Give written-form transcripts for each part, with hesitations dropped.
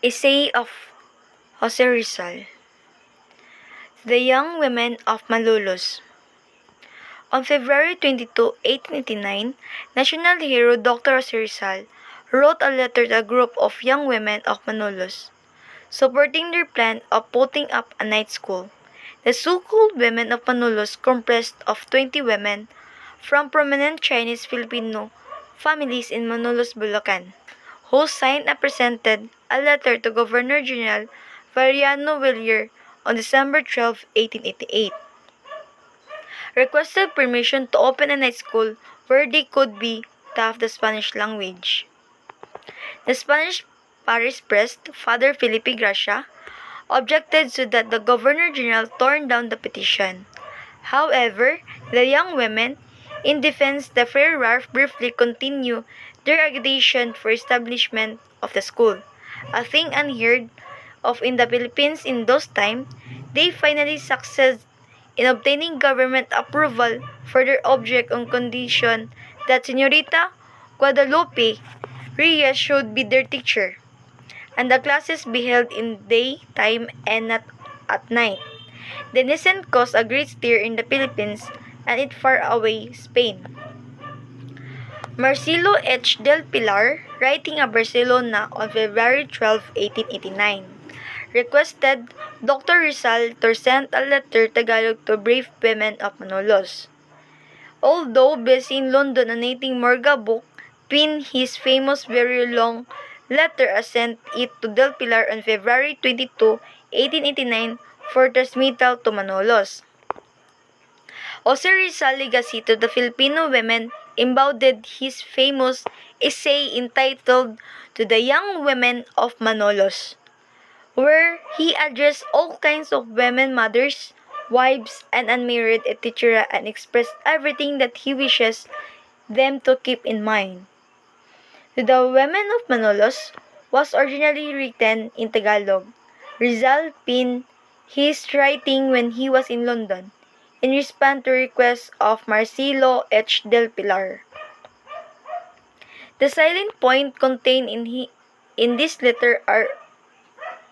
Essay of Jose Rizal. The Young Women of Malolos. On February 22, 1889, national hero Dr. Jose Rizal wrote a letter to a group of young women of Manolos, supporting their plan of putting up a night school. The so-called women of Manolos comprised of 20 women from prominent Chinese Filipino families in Manolos, Bulacan, who signed and presented a letter to Governor General Mariano Villar on December 12, 1888, requested permission to open a night school where they could be taught the Spanish language. The Spanish parish priest, Father Felipe Gracia, objected so that the Governor General torn down the petition. However, the young women, in defense the Friar Ralph briefly continued their agitation for establishment of the school, a thing unheard of in the Philippines in those times. They finally succeeded in obtaining government approval for their object on condition that Señorita Guadalupe Reyes should be their teacher, and the classes be held in daytime and not at night. The incident caused a great stir in the Philippines and in faraway Spain. Marcelo H. del Pilar, writing at Barcelona on February 12, 1889, requested Dr. Rizal to send a letter Tagalog to brave women of Manolos. Although busy in London annotating Morga book, penned his famous very long letter and sent it to Del Pilar on February 22, 1889 for transmittal to Manolos. Jose Rizal legacy to the Filipino women embodied his famous essay entitled To the Young Women of Manolos, where he addressed all kinds of women, mothers, wives, and unmarried, etc., and expressed everything that he wishes them to keep in mind. To the Women of Manolos was originally written in Tagalog. Rizal penned his writing when he was in London, in response to requests of Marcelo H. del Pilar. The salient points contained in this letter are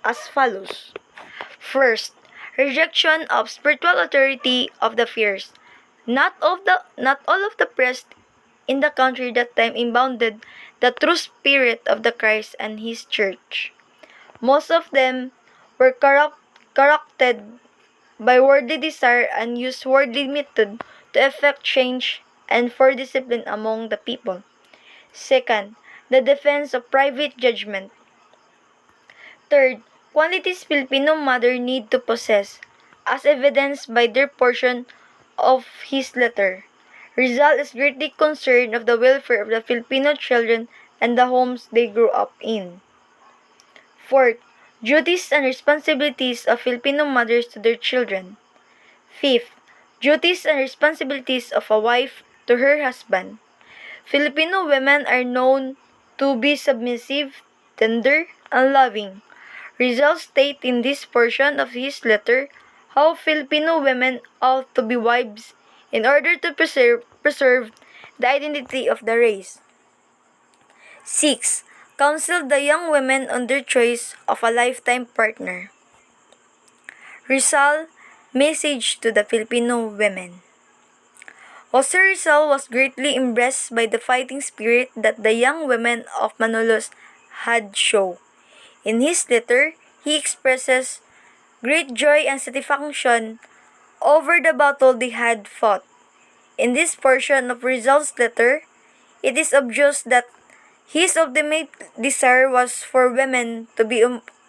as follows. First, rejection of spiritual authority of the fierce. Not all of the priests in the country that time impounded the true spirit of the Christ and his church. Most of them were corrupted by worldly desire and used worldly method to effect change and for discipline among the people. Second, the defense of private judgment. Third, qualities Filipino mother need to possess, as evidenced by their portion of his letter. Rizal is greatly concerned of the welfare of the Filipino children and the homes they grew up in. Fourth, duties and responsibilities of Filipino mothers to their children. Fifth, duties and responsibilities of a wife to her husband. Filipino women are known to be submissive, tender, and loving. Rizal states in this portion of his letter how Filipino women ought to be wives in order to preserve the identity of the race. 6. Counsel the young women on their choice of a lifetime partner. Rizal, message to the Filipino women. Jose Rizal was greatly impressed by the fighting spirit that the young women of Manolos had shown. In his letter, he expresses great joy and satisfaction over the battle they had fought. In this portion of Rizal's letter, it is obvious that his ultimate desire was for women to be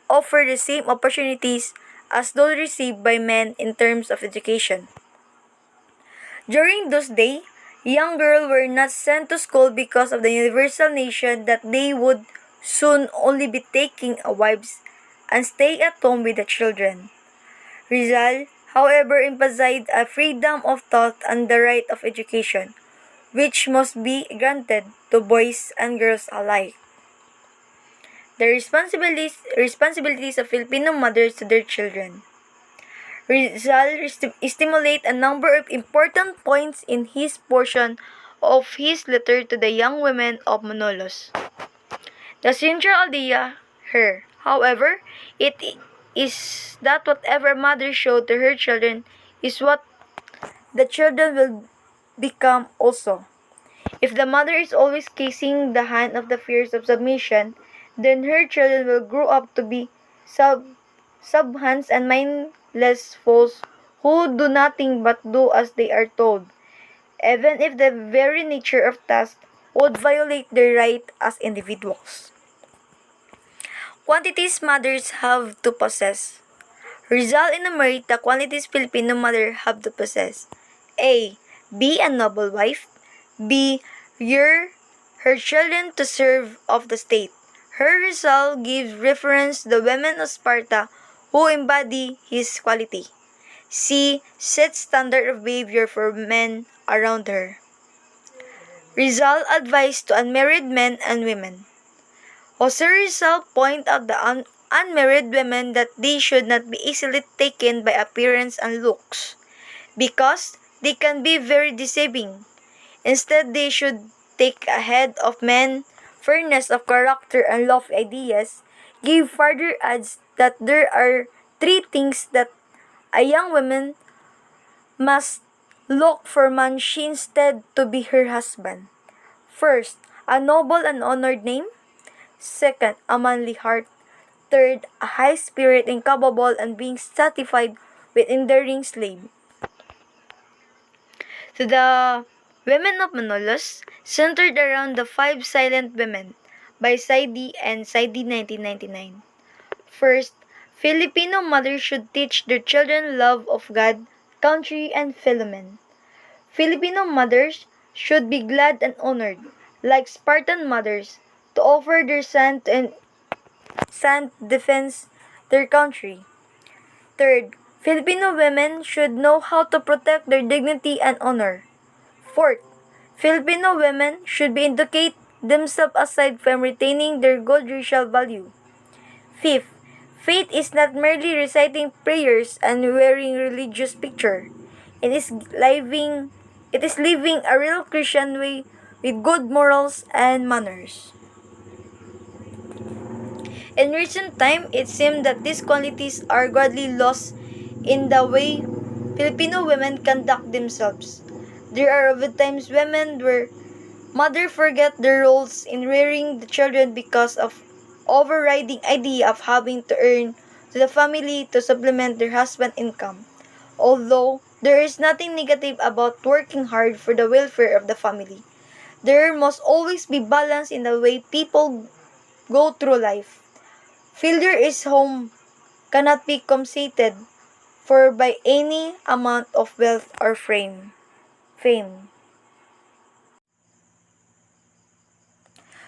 offered the same opportunities as those received by men in terms of education. During those days, young girls were not sent to school because of the universal nation that they would soon only be taking wives and stay at home with the children. Rizal, however, emphasized a freedom of thought and the right of education, which must be granted to boys and girls alike. The responsibilities of Filipino mothers to their children. Rizal stimulate a number of important points in his portion of his letter to the young women of Manolos. The central idea here, However, it is that whatever a mother showed to her children is what the children will become also. If the mother is always kissing the hand of the fears of submission, then her children will grow up to be subhans and mindless fools who do nothing but do as they are told, even if the very nature of task would violate their right as individuals. Quantities mothers have to possess. Rizal enumerate the qualities Filipino mother have to possess. A. Be a noble wife. B. Rear her children to serve of the state. Her Rizal gives reference to the women of Sparta who embody his quality. C. Set standard of behavior for men around her. Rizal advice to unmarried men and women. Jose Rizal point out the unmarried women that they should not be easily taken by appearance and looks, because they can be very deceiving. Instead, they should take a head of men, fairness of character, and lofty ideas. Give further adds that there are three things that a young woman must look for man she instead to be her husband. First, a noble and honored name. Second, a manly heart. Third, a high spirit incapable and being satisfied with enduring slave. To the women of Manolos, centered around the five silent women by Saidi and Saidi 1999. First, Filipino mothers should teach their children love of God, country, and fellow men. Filipino mothers should be glad and honored, like Spartan mothers, to offer their son defense their country. Third, Filipino women should know how to protect their dignity and honor. Fourth, Filipino women should be educate themselves aside from retaining their good racial value. Fifth, faith is not merely reciting prayers and wearing religious picture. It is living a real Christian way with good morals and manners. In recent time, it seems that these qualities are gradually lost in the way Filipino women conduct themselves. There are often times women where mother forget their roles in rearing the children because of overriding idea of having to earn to the family to supplement their husband income. Although there is nothing negative about working hard for the welfare of the family, there must always be balance in the way people go through life. Failure is home cannot be compensated for by any amount of wealth or fame.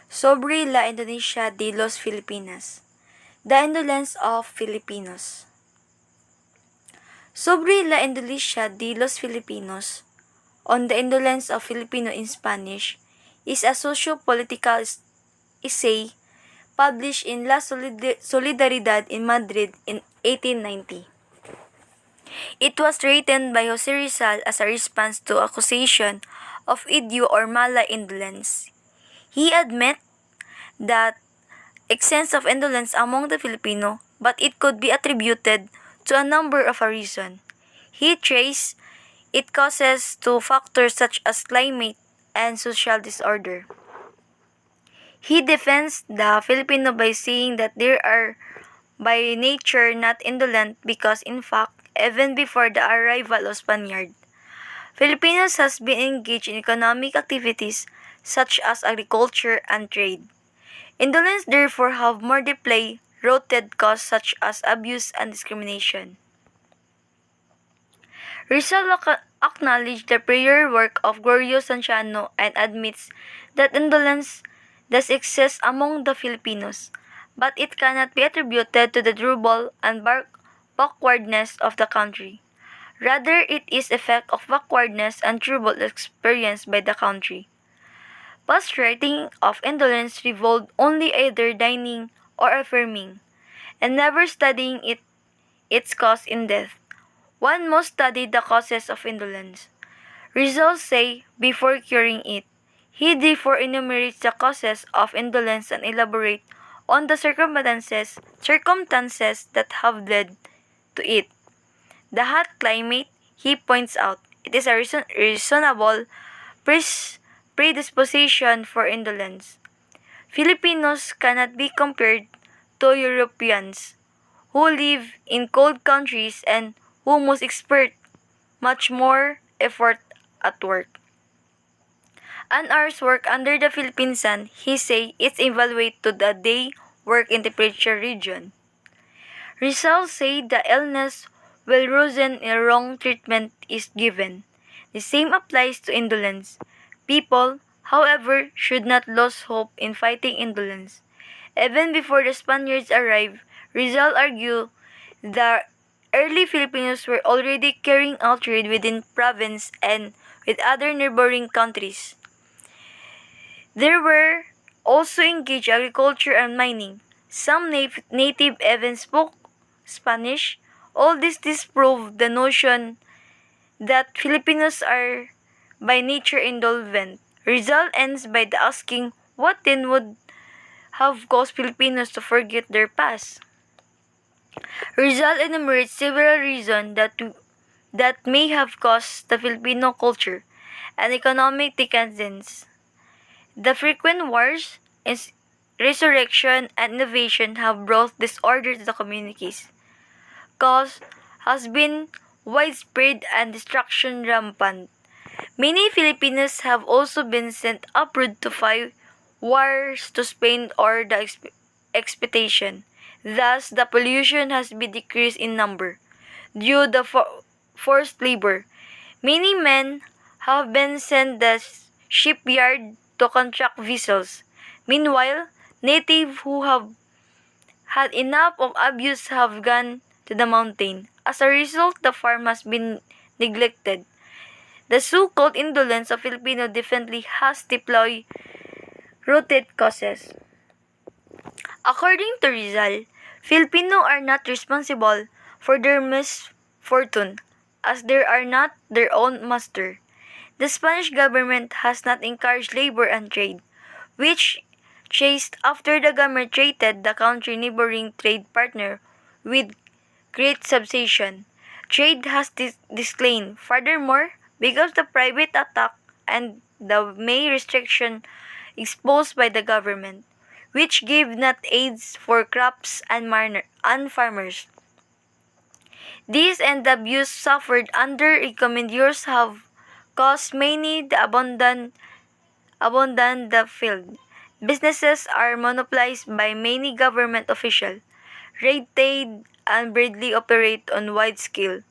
Sobre la Indonesia de los Filipinas. The indolence of Filipinos. Sobre la Indonesia de los Filipinos, on the indolence of Filipino in Spanish, is a socio-political essay published in La Solidaridad in Madrid in 1890. It was written by Jose Rizal as a response to accusation of idio or mala indolence. He admits that excess of indolence among the Filipino, but it could be attributed to a number of reasons. He traced its causes to factors such as climate and social disorder. He defends the Filipino by saying that they are by nature not indolent because in fact, even before the arrival of Spaniard, Filipinos has been engaged in economic activities such as agriculture and trade. Indolence therefore have multiply-rooted causes such as abuse and discrimination. Rizal acknowledged the prior work of Glorio Sanciano and admits that indolence does exist among the Filipinos, but it cannot be attributed to the durable and backwardness of the country. Rather, it is effect of backwardness and trouble experienced by the country. Past writing of indolence revolved only either denying or affirming, and never studying its cause in depth. One must study the causes of indolence. Results say before curing it. He therefore enumerates the causes of indolence and elaborate on the circumstances that have led to it. The hot climate, he points out, it is a reasonable predisposition for indolence. Filipinos cannot be compared to Europeans who live in cold countries and who must expert much more effort at work. An hour's work under the Philippine sun, he say, it's evaluate to the day work in temperature region. Rizal say the illness will worsen if wrong treatment is given. The same applies to indolence. People, however, should not lose hope in fighting indolence. Even before the Spaniards arrived, Rizal argued the early Filipinos were already carrying out trade within province and with other neighboring countries. They were also engaged in agriculture and mining. Some native even spoke Spanish. All this disproved the notion that Filipinos are by nature indolent. Rizal ends by asking what then would have caused Filipinos to forget their past. Rizal enumerates several reasons that may have caused the Filipino culture and economic decadence. The frequent wars, resurrection, and innovation have brought disorder to the communities. Cause has been widespread and destruction rampant. Many Filipinos have also been sent abroad to fight wars to Spain or the expectation. Thus, the pollution has been decreased in number due to forced labor. Many men have been sent to the shipyard to contract vessels. Meanwhile, natives who have had enough of abuse have gone to the mountain. As a result, the farm has been neglected. The so-called indolence of Filipino definitely has deploy-rooted causes. According to Rizal, Filipino are not responsible for their misfortune, as they are not their own master. The Spanish government has not encouraged labor and trade, which chased after the government treated the country neighboring trade partner with great substitution. Trade has declined. Furthermore, because the private attack and the May restriction exposed by the government, which gave not aids for crops and farmers. These and the abuse suffered under recommendations have caused many to abandon the field. Businesses are monopolized by many government officials. Red tape unbridled operate on wide scale.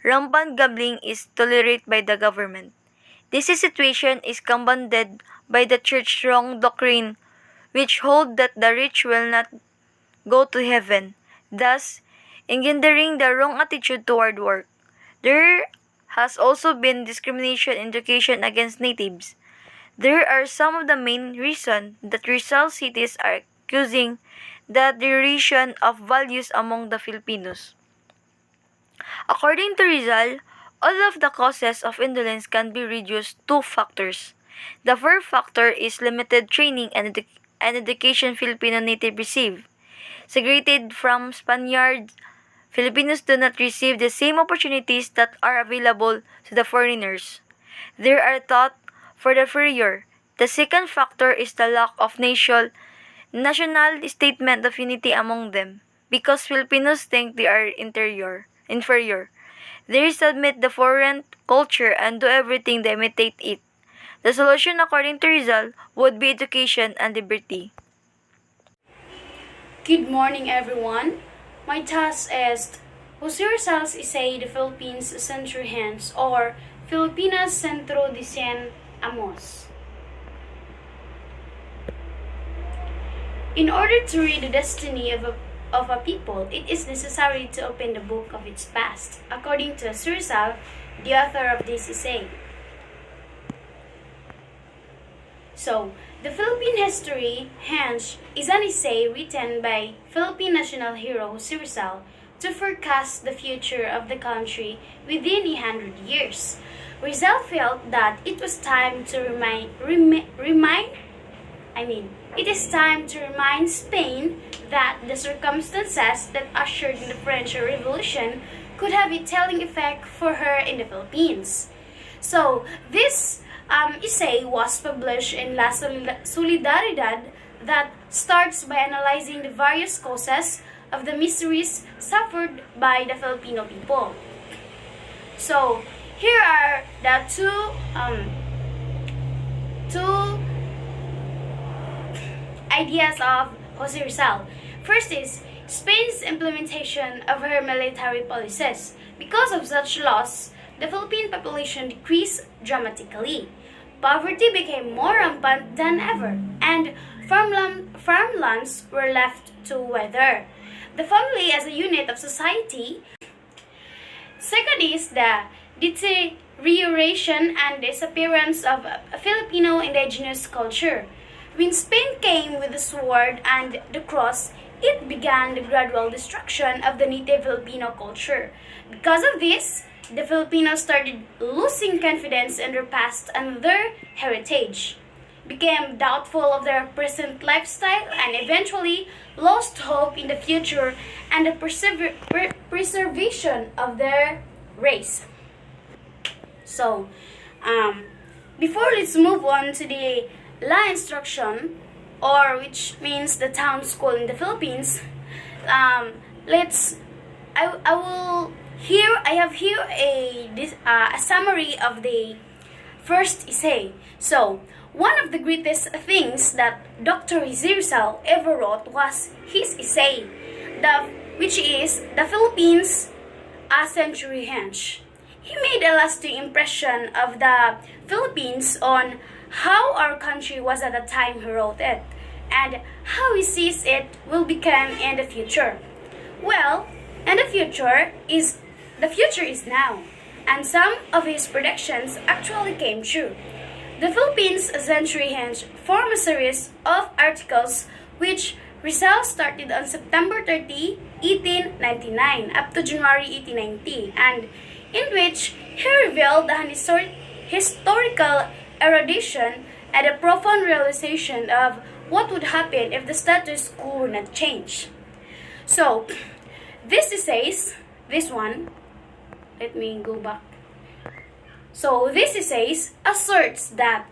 Rampant gambling is tolerated by the government. This situation is compounded by the church's wrong doctrine, which hold that the rich will not go to heaven, thus engendering the wrong attitude toward work. There has also been discrimination in education against natives. There are some of the main reasons that Rizal cities are accusing the deterioration of values among the Filipinos. According to Rizal, all of the causes of indolence can be reduced to 2 factors. The first factor is limited training and education Filipino native receive. Segregated from Spaniards, Filipinos do not receive the same opportunities that are available to the foreigners. They are taught for the inferior. The second factor is the lack of national statement of unity among them, because Filipinos think they are inferior. They submit the foreign culture and do everything to imitate it. The solution, according to Rizal, would be education and liberty. Good morning, everyone. My task is Jose Rizal's essay The Philippines Century Hence, or Filipinas Centro de 100 Amos. In order to read the destiny of a people, it is necessary to open the book of its past, according to Jose Rizal, the author of this essay. So, the Philippine History, hence, is an essay written by Philippine national hero Jose Rizal to forecast the future of the country within 100 years. Rizal felt that it was time to it is time to remind Spain that the circumstances that ushered in the French Revolution could have a telling effect for her in the Philippines. So, this essay was published in La Solidaridad that starts by analyzing the various causes of the miseries suffered by the Filipino people. So, here are the two ideas of Jose Rizal. First is Spain's implementation of her military policies. Because of such laws, the Philippine population decreased dramatically. Poverty became more rampant than ever, and farmlands were left to wither. The family as a unit of society. Second is the deterioration and disappearance of a Filipino indigenous culture. When Spain came with the sword and the cross, it began the gradual destruction of the native Filipino culture. Because of this, the Filipinos started losing confidence in their past and their heritage, became doubtful of their present lifestyle, and eventually lost hope in the future and the preservation of their race. So, before let's move on to the La Instruction, or which means the town school in the Philippines, I have here a summary of the first essay. So, one of the greatest things that Dr. Rizal ever wrote was his essay, which is The Philippines, a Century Hence. He made a lasting impression of the Philippines on how our country was at the time he wrote it, and how he sees it will become in the future. Well, and the future is now, and some of his predictions actually came true. The Philippines Century Hence form a series of articles which Rizal started on September 30, 1899 up to January 1890, and in which he revealed the historical erudition and a profound realization of what would happen if the status quo were not changed. So, this one, let me go back. So, this essay asserts that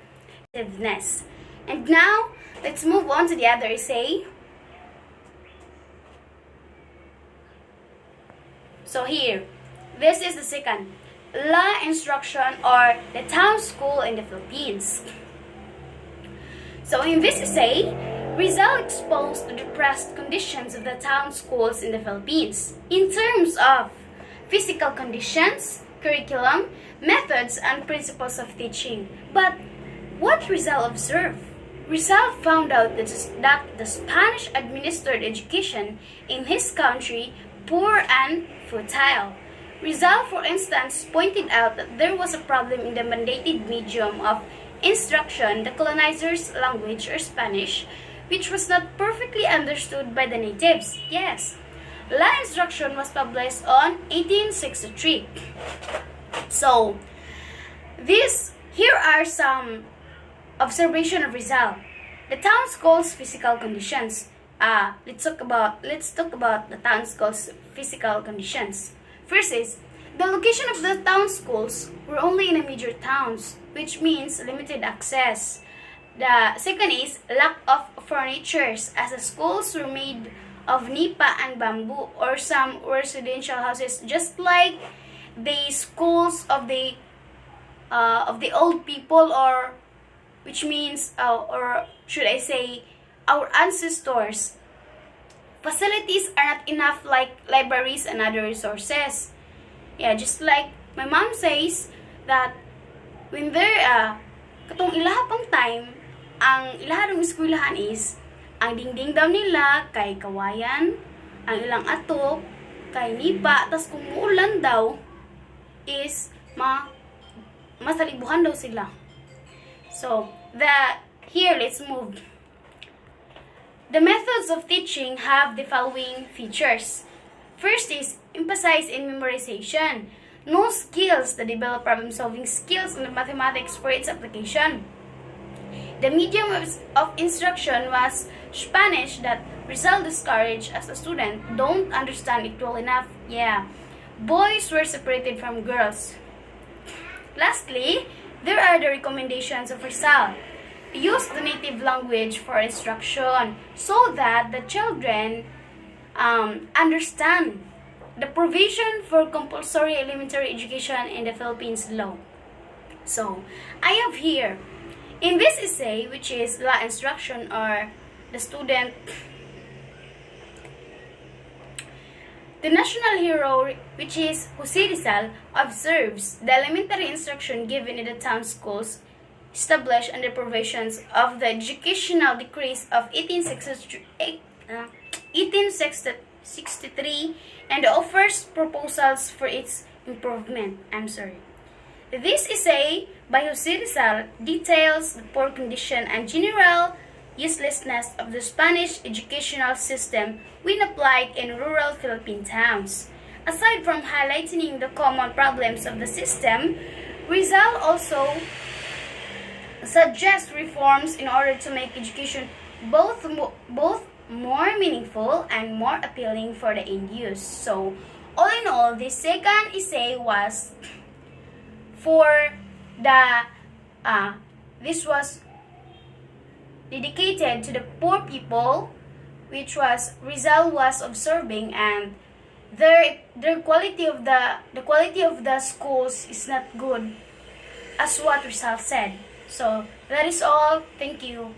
effectiveness. And now, let's move on to the other essay. So here, this is the second, La Instruction, or the town school in the Philippines. So in this essay, Rizal exposed the depressed conditions of the town schools in the Philippines in terms of physical conditions, curriculum, methods, and principles of teaching. But what Rizal observed? Rizal found out that the Spanish administered education in his country poor and futile. Rizal, for instance, pointed out that there was a problem in the mandated medium of instruction, the colonizers' language, or Spanish, which was not perfectly understood by the natives. Yes, La Instruction was published on 1863. So, here are some observation of Rizal. The town school's physical conditions. Let's talk about the town school's physical conditions. First is, the location of the town schools were only in the major towns, which means limited access. The second is lack of furnitures, as the schools were made of nipa and bamboo, or some residential houses, just like the schools of the old people, or which means, or should I say, our ancestors. Facilities are not enough, like libraries and other resources. Yeah, just like my mom says that when katong ilaha pang time, ang ilaha ng eskwelahan is, ang dingding daw nila kay kawayan, ang ilang atok kay nipa, tas kung muulan daw is masalibuhan daw sila. So, here let's move. The methods of teaching have the following features. First is emphasize in memorization. No skills that develop problem-solving skills in the mathematics for its application. The medium of instruction was Spanish that Rizal discouraged as a student don't understand it well enough. Yeah, boys were separated from girls. Lastly, there are the recommendations of Rizal. Use the native language for instruction so that the children understand the provision for compulsory elementary education in the Philippines law. So, I have here, in this essay, which is law instruction or the student, the national hero, which is Jose Rizal, observes the elementary instruction given in the town schools established under provisions of the Educational Decrees of 1863 and offers proposals for its improvement. This essay by Jose Rizal details the poor condition and general uselessness of the Spanish educational system when applied in rural Philippine towns. Aside from highlighting the common problems of the system, Rizal also suggests reforms in order to make education both more meaningful and more appealing for the end use. So, all in all, the second essay was for the this was dedicated to the poor people, which was Rizal was observing, and their quality of the schools is not good as what Rizal said. So that is all. Thank you.